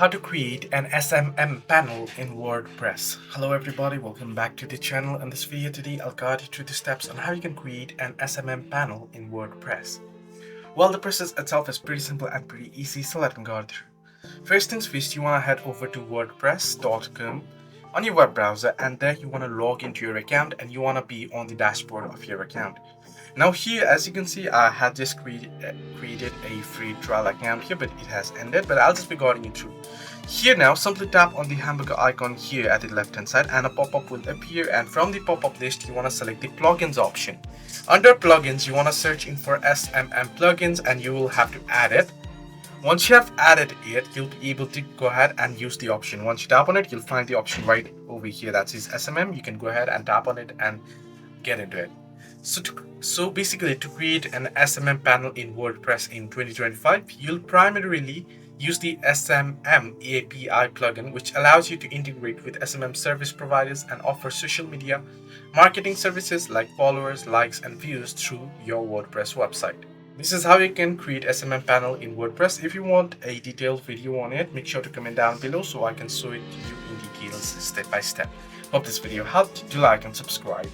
How to create an SMM panel in WordPress. Hello everybody, welcome back to the channel. In this video today, I'll guide you through the steps on how you can create an SMM panel in WordPress. Well, the process itself is pretty simple and pretty easy, so let me go through. First things first, you want to head over to wordpress.com on your web browser, and there you want to log into your account and you want to be on the dashboard of your account. Now here, as you can see, I had just created a free trial account here, but it has ended, but I'll just be guiding you through. Here now, simply tap on the hamburger icon here at the left hand side and a pop-up will appear, and from the pop-up list you want to select the plugins option. Under plugins, you want to search in for SMM plugins and you will have to add it. Once you have added it, you'll be able to go ahead and use the option. Once you tap on it, you'll find the option right over here that says SMM. You can go ahead and tap on it and get into it. So basically, to create an SMM panel in WordPress in 2025, you'll primarily use the SMM API plugin, which allows you to integrate with SMM service providers and offer social media marketing services like followers, likes, and views through your WordPress website. This is how you can create SMM panel in WordPress. If you want a detailed video on it, make sure to comment down below so I can show it to you in details step by step. Hope this video helped. Do like and subscribe.